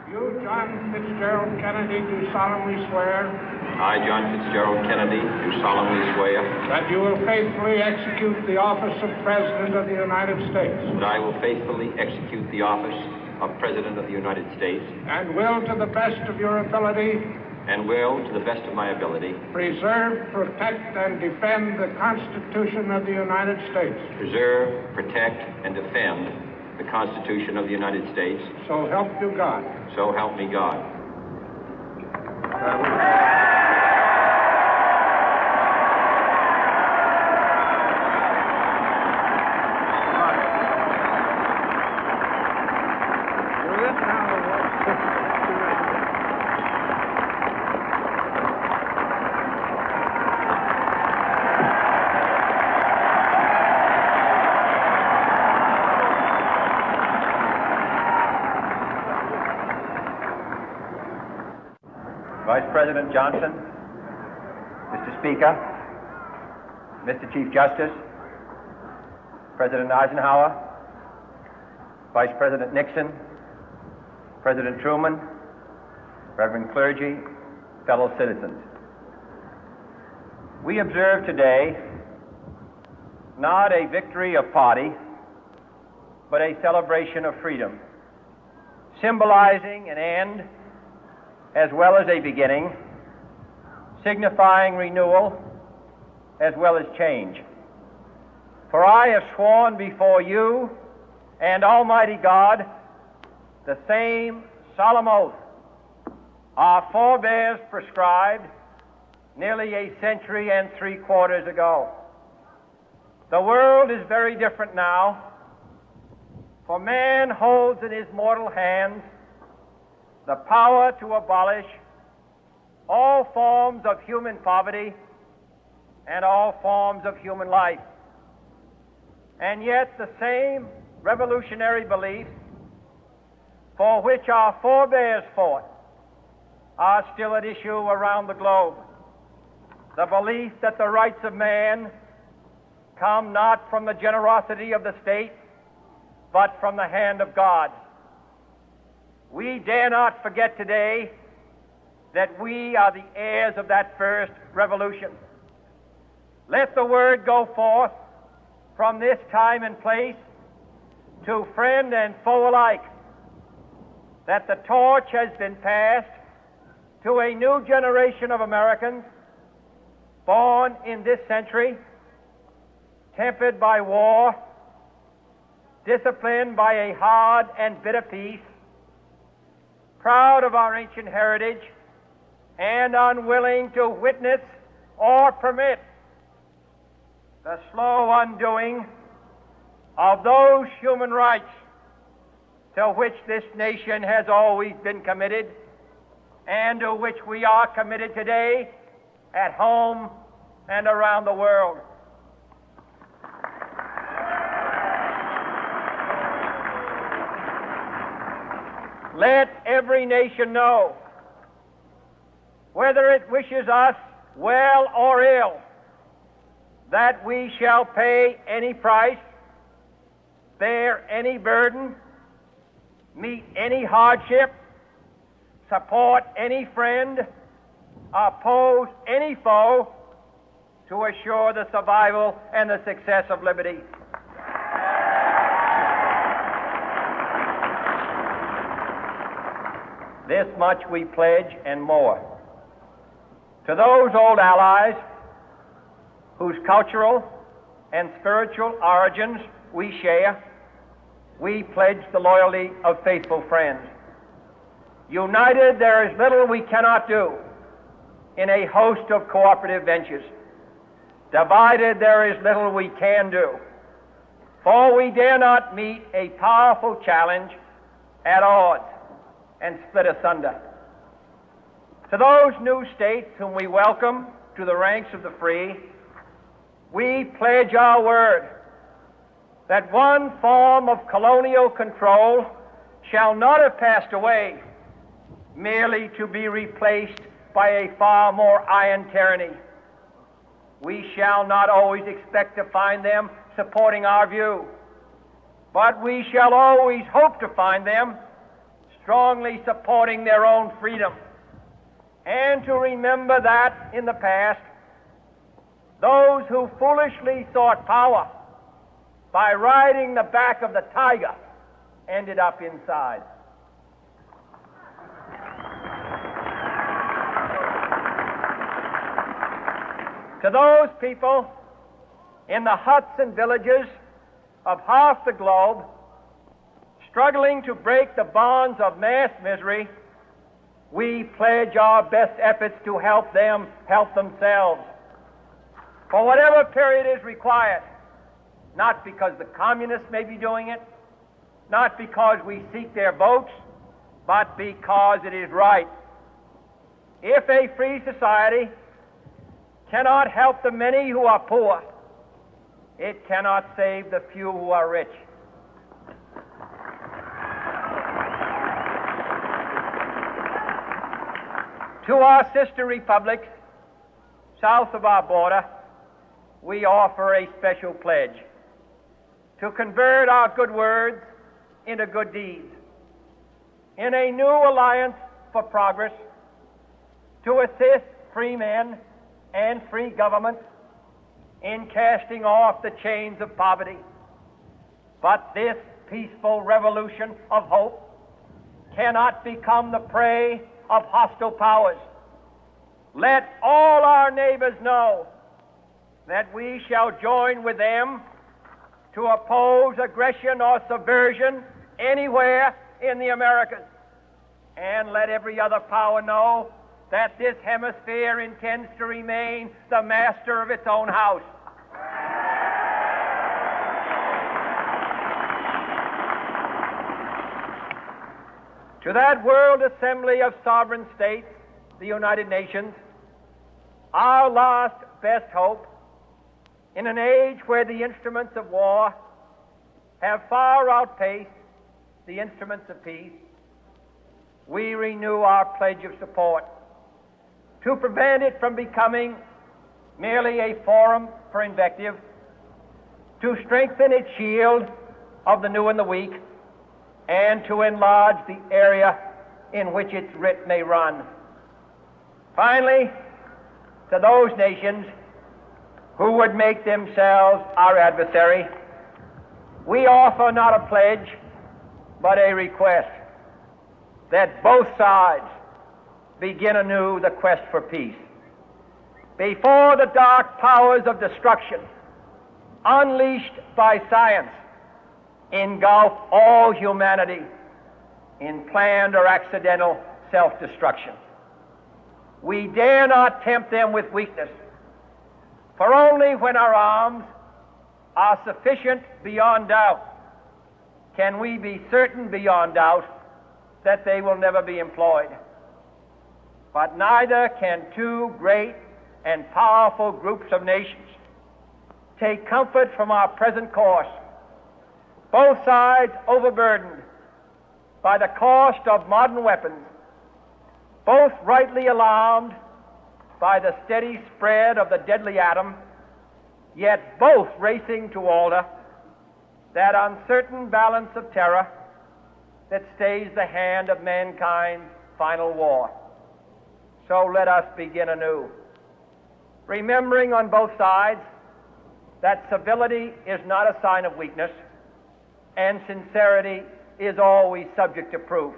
You, John Fitzgerald Kennedy, do solemnly swear I, John Fitzgerald Kennedy, do solemnly swear that you will faithfully execute the office of President of the United States that I will faithfully execute the office of President of the United States and will, to the best of your ability, and will, to the best of my ability, preserve, protect, and defend the Constitution of the United States. preserve, protect, and defend the Constitution of the United States. So help you God. So help me God. Vice President Johnson, Mr. Speaker, Mr. Chief Justice, President Eisenhower, Vice President Nixon, President Truman, Reverend clergy, fellow citizens. We observe today not a victory of party, but a celebration of freedom, symbolizing an end as well as a beginning, signifying renewal as well as change. For I have sworn before you and Almighty God the same solemn oath our forebears prescribed nearly a century and 3/4 ago. The world is very different now, for man holds in his mortal hands the power to abolish all forms of human poverty and all forms of human life. And yet the same revolutionary beliefs for which our forebears fought are still at issue around the globe. The belief that the rights of man come not from the generosity of the state, but from the hand of God. We dare not forget today that we are the heirs of that first revolution. Let the word go forth from this time and place to friend and foe alike that the torch has been passed to a new generation of Americans born in this century, tempered by war, disciplined by a hard and bitter peace, proud of our ancient heritage, and unwilling to witness or permit the slow undoing of those human rights to which this nation has always been committed and to which we are committed today at home and around the world. Let every nation know, whether it wishes us well or ill, that we shall pay any price, bear any burden, meet any hardship, support any friend, oppose any foe to assure the survival and the success of liberty. This much we pledge and more. To those old allies whose cultural and spiritual origins we share, we pledge the loyalty of faithful friends. United, there is little we cannot do in a host of cooperative ventures. Divided, there is little we can do, for we dare not meet a powerful challenge at odds and split asunder. To those new states whom we welcome to the ranks of the free, we pledge our word that one form of colonial control shall not have passed away, merely to be replaced by a far more iron tyranny. We shall not always expect to find them supporting our view, but we shall always hope to find them strongly supporting their own freedom, and to remember that in the past, those who foolishly sought power by riding the back of the tiger ended up inside. To those people in the huts and villages of half the globe struggling to break the bonds of mass misery, we pledge our best efforts to help them help themselves for whatever period is required, not because the communists may be doing it, not because we seek their votes, but because it is right. If a free society cannot help the many who are poor, it cannot save the few who are rich. To our sister republics south of our border, we offer a special pledge to convert our good words into good deeds, in a new alliance for progress, to assist free men and free governments in casting off the chains of poverty. But this peaceful revolution of hope cannot become the prey of hostile powers. Let all our neighbors know that we shall join with them to oppose aggression or subversion anywhere in the Americas. And let every other power know that this hemisphere intends to remain the master of its own house. To that World Assembly of Sovereign States, the United Nations, our last best hope, in an age where the instruments of war have far outpaced the instruments of peace, we renew our pledge of support to prevent it from becoming merely a forum for invective, to strengthen its shield of the new and the weak, and to enlarge the area in which its writ may run. Finally, to those nations who would make themselves our adversary, we offer not a pledge, but a request that both sides begin anew the quest for peace. Before the dark powers of destruction, unleashed by science, engulf all humanity in planned or accidental self-destruction, we dare not tempt them with weakness, for only when our arms are sufficient beyond doubt can we be certain beyond doubt that they will never be employed. But neither can two great and powerful groups of nations take comfort from our present course, both sides overburdened by the cost of modern weapons, both rightly alarmed by the steady spread of the deadly atom, yet both racing to alter that uncertain balance of terror that stays the hand of mankind's final war. So let us begin anew, remembering on both sides that civility is not a sign of weakness, and sincerity is always subject to proof.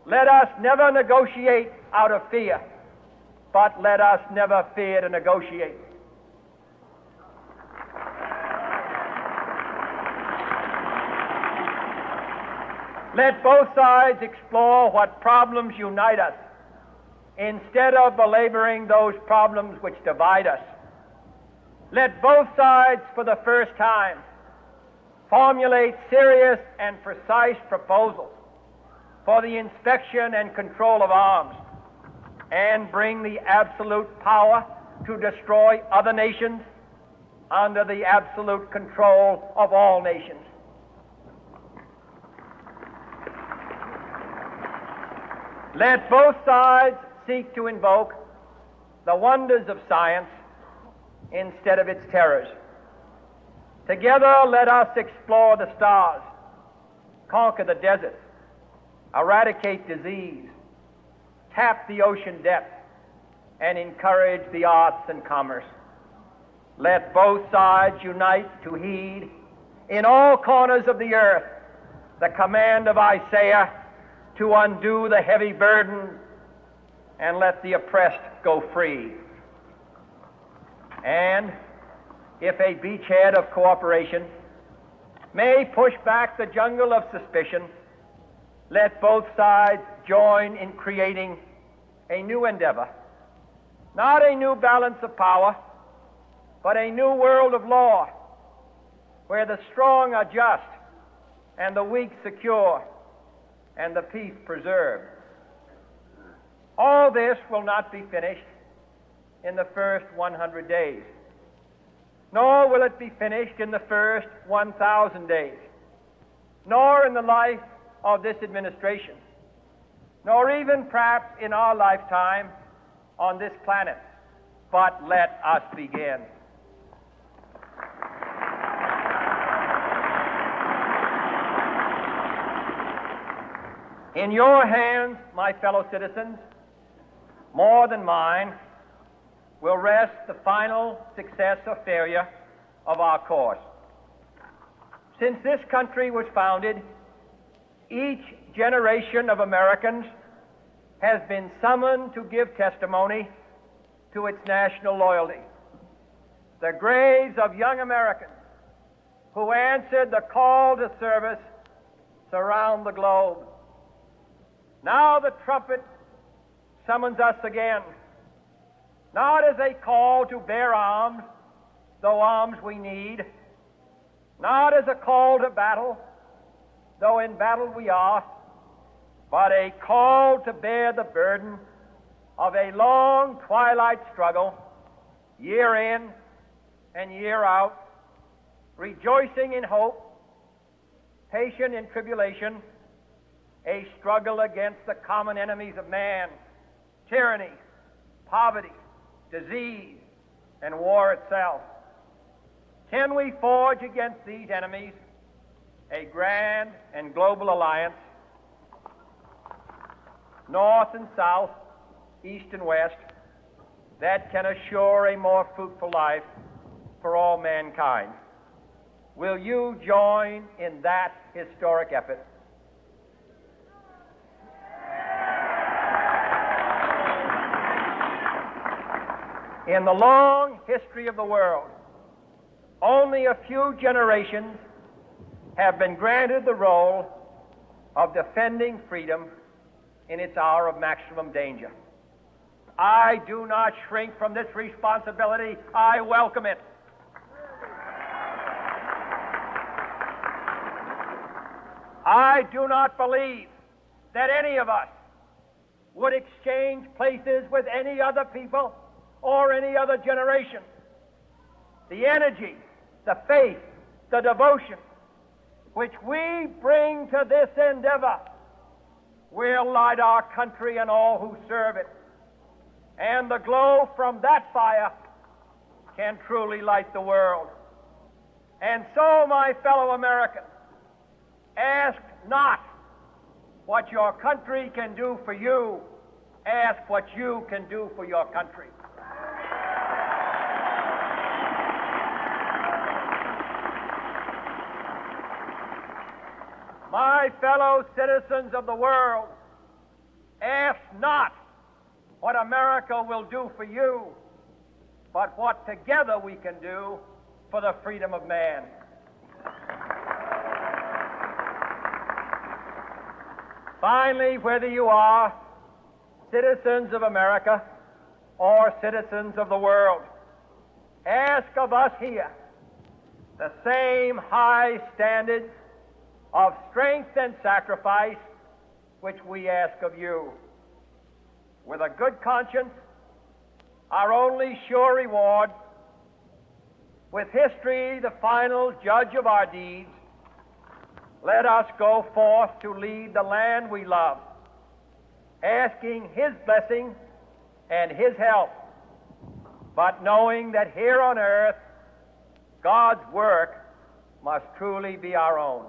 Let us never negotiate out of fear, but let us never fear to negotiate. Let both sides explore what problems unite us, instead of belaboring those problems which divide us. Let both sides, for the first time, formulate serious and precise proposals for the inspection and control of arms, and bring the absolute power to destroy other nations under the absolute control of all nations. Let both sides seek to invoke the wonders of science instead of its terrors. Together, let us explore the stars, conquer the deserts, eradicate disease, tap the ocean depth, and encourage the arts and commerce. Let both sides unite to heed in all corners of the earth the command of Isaiah to undo the heavy burden and let the oppressed go free. And if a beachhead of cooperation may push back the jungle of suspicion, let both sides join in creating a new endeavor, not a new balance of power, but a new world of law, where the strong are just and the weak secure and the peace preserved. All this will not be finished in the first 100 days, nor will it be finished in the first 1,000 days, nor in the life of this administration, nor even perhaps in our lifetime on this planet. But let us begin. In your hands, my fellow citizens, more than mine, will rest the final success or failure of our course. Since this country was founded, each generation of Americans has been summoned to give testimony to its national loyalty. The graves of young Americans who answered the call to service surround the globe. Now the trumpet summons us again, not as a call to bear arms, though arms we need, not as a call to battle, though in battle we are, but a call to bear the burden of a long twilight struggle, year in and year out, rejoicing in hope, patient in tribulation, a struggle against the common enemies of man, tyranny, poverty, disease, and war itself. Can we forge against these enemies a grand and global alliance, north and south, east and west, that can assure a more fruitful life for all mankind? Will you join in that historic effort? In the long history of the world, only a few generations have been granted the role of defending freedom in its hour of maximum danger. I do not shrink from this responsibility. I welcome it. I do not believe that any of us would exchange places with any other people or any other generation. The energy, the faith, the devotion which we bring to this endeavor will light our country and all who serve it. And the glow from that fire can truly light the world. And so, my fellow Americans, ask not what your country can do for you. Ask what you can do for your country. My fellow citizens of the world, ask not what America will do for you, but what together we can do for the freedom of man. Finally, whether you are citizens of America or citizens of the world, ask of us here the same high standards of strength and sacrifice which we ask of you. With a good conscience, our only sure reward, with history the final judge of our deeds, let us go forth to lead the land we love, asking His blessing and His help, but knowing that here on earth God's work must truly be our own.